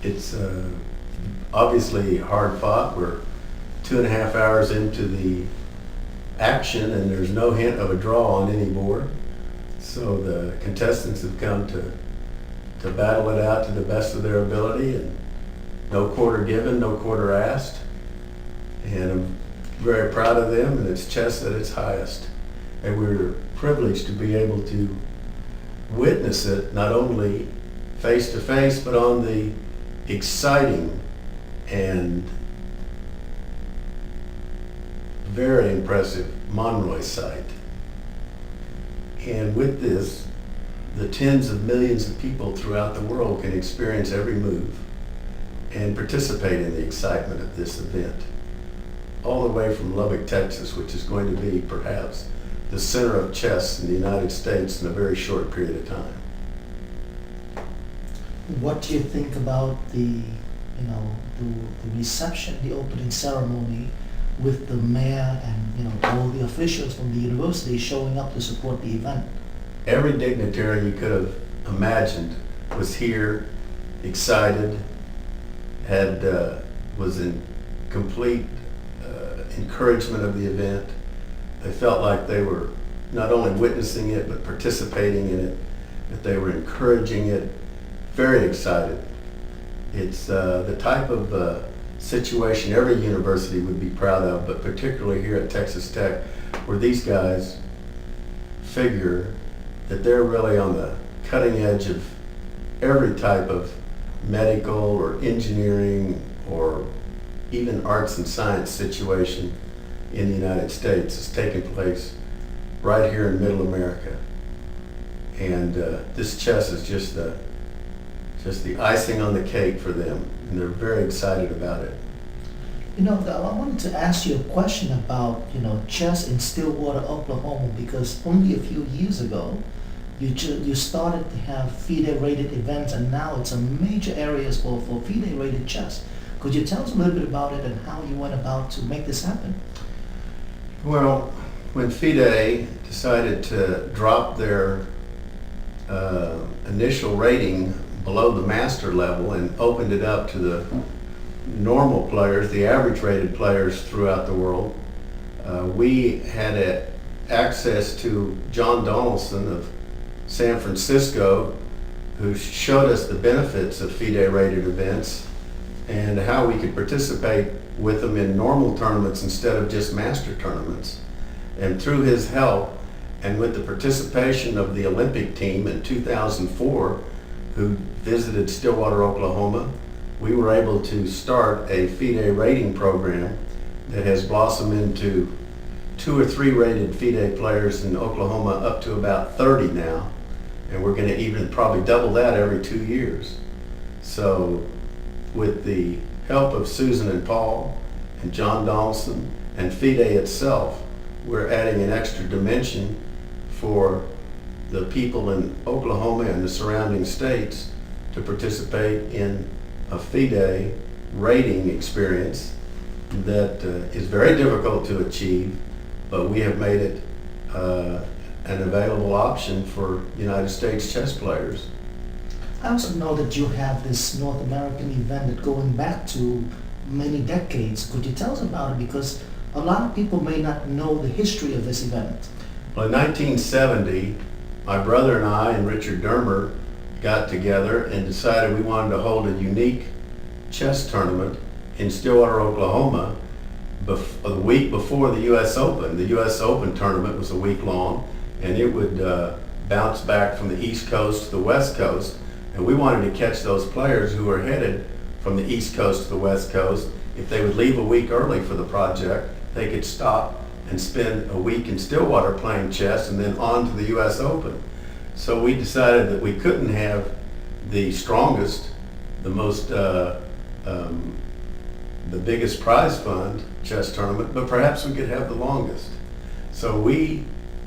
It's obviously hard fought. We're 2.5 hours into the action and there's no hint of a draw on any board. So the contestants have come to battle it out to the best of their ability, and no quarter given, no quarter asked. And I'm very proud of them, and it's chess at its highest. And we're privileged to be able to witness it not only face to face, but on the exciting and very impressive MonRoi site. And with this, the tens of millions of people throughout the world can experience every move and participate in the excitement of this event. All the way from Lubbock, Texas, which is going to be perhaps the center of chess in the United States in a very short period of time. What do you think about the reception, the opening ceremony, with the mayor and all the officials from the university showing up to support the event? Every dignitary you could have imagined was here, excited, was in complete encouragement of the event. They felt like they were not only witnessing it, but participating in it, that they were encouraging it, very excited. It's the type of situation every university would be proud of, but particularly here at Texas Tech, where these guys figure that they're really on the cutting edge of every type of medical or engineering or even arts and science situation in the United States is taking place right here in Middle America. And this chess is just the icing on the cake for them, and they're very excited about it. I wanted to ask you a question about chess in Stillwater, Oklahoma, because only a few years ago you started to have FIDE-rated events, and now it's a major areas for FIDE-rated chess. Could you tell us a little bit about it and how you went about to make this happen? Well, when FIDE decided to drop their initial rating below the master level and opened it up to the normal players, the average rated players throughout the world, we had access to John Donaldson of San Francisco, who showed us the benefits of FIDE rated events and how we could participate with them in normal tournaments instead of just master tournaments. And through his help and with the participation of the Olympic team in 2004, who visited Stillwater, Oklahoma, we were able to start a FIDE rating program that has blossomed into 2 or 3 rated FIDE players in Oklahoma, up to about 30 now. And we're going to even probably double that every 2 years. So with the help of Susan and Paul and John Donaldson and FIDE itself, we're adding an extra dimension for the people in Oklahoma and the surrounding states to participate in a FIDE rating experience that is very difficult to achieve, but we have made it an available option for United States chess players. I also know that you have this North American event that going back to many decades. Could you tell us about it? Because a lot of people may not know the history of this event. Well, in 1970, my brother and I and Richard Dermer got together and decided we wanted to hold a unique chess tournament in Stillwater, Oklahoma, a week before the U.S. Open. The U.S. Open tournament was a week long, and it would bounce back from the East Coast to the West Coast. And we wanted to catch those players who were headed from the East Coast to the West Coast. If they would leave a week early for the project, they could stop and spend a week in Stillwater playing chess and then on to the U.S. Open. So we decided that we couldn't have the strongest, the most, the biggest prize fund chess tournament, but perhaps we could have the longest. So we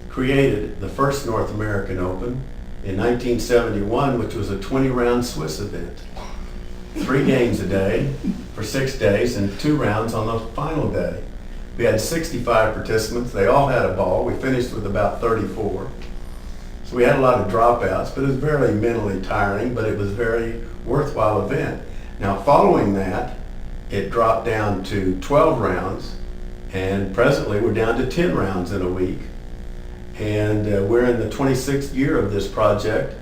created the first North American Open in 1971, which was a 20-round Swiss event. 3 games a day for 6 days and 2 rounds on the final day. We had 65 participants. They all had a ball. We finished with about 34. So we had a lot of dropouts, but it was very mentally tiring, but it was a very worthwhile event. Now, following that, it dropped down to 12 rounds, and presently we're down to 10 rounds in a week. And we're in the 26th year of this project.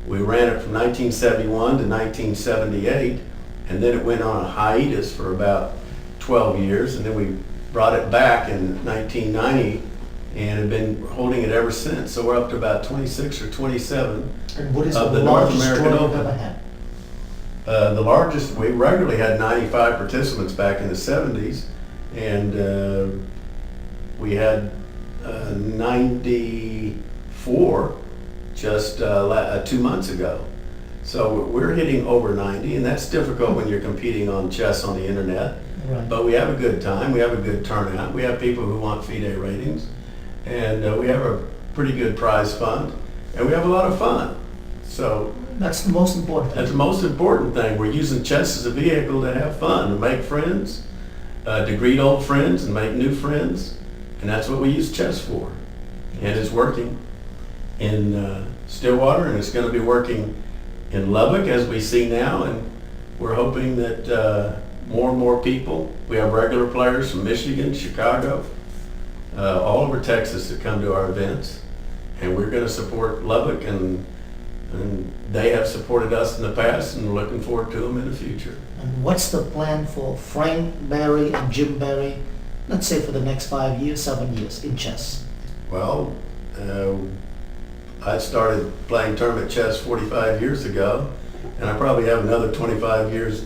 We ran it from 1971 to 1978, and then it went on a hiatus for about 12 years, and then we brought it back in 1990 and have been holding it ever since. So we're up to about 26 or 27 And what is of the the North largest American draw you've Open. ever had? The largest, we regularly had 95 participants back in the 70s, and we had 94 just 2 months ago. So we're hitting over 90, and that's difficult when you're competing on chess on the internet. Right. But we have a good time, we have a good turnout, we have people who want FIDE ratings, and we have a pretty good prize fund, and we have a lot of fun. So That's the most important thing. that's the most important thing. We're using chess as a vehicle to have fun, to make friends, to greet old friends and make new friends, and that's what we use chess for. And it's working in Stillwater, and it's going to be working in Lubbock as we see now, and we're hoping that more and more people, we have regular players from Michigan, Chicago, all over Texas that come to our events, and we're going to support Lubbock, and they have supported us in the past, and we're looking forward to them in the future. And what's the plan for Frank Barry and Jim Barry, let's say for the next 5 years, 7 years in chess? Well, I started playing tournament chess 45 years ago, and I probably have another 25 years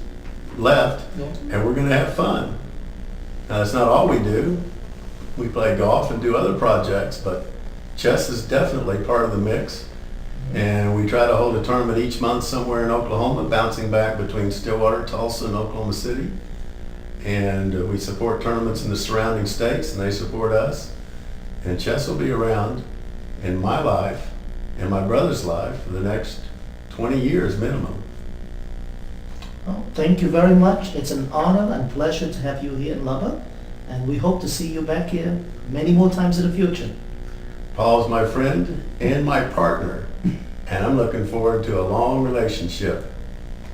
left, and we're going to have fun. Now, that's not all we do. We play golf and do other projects, but chess is definitely part of the mix. And we try to hold a tournament each month somewhere in Oklahoma, bouncing back between Stillwater, Tulsa, and Oklahoma City. And we support tournaments in the surrounding states, and they support us. And chess will be around in my life and my brother's life for the next 20 years minimum. Well, thank you very much. It's an honor and pleasure to have you here in Lubbock, and we hope to see you back here many more times in the future. Paul's my friend and my partner, and I'm looking forward to a long relationship.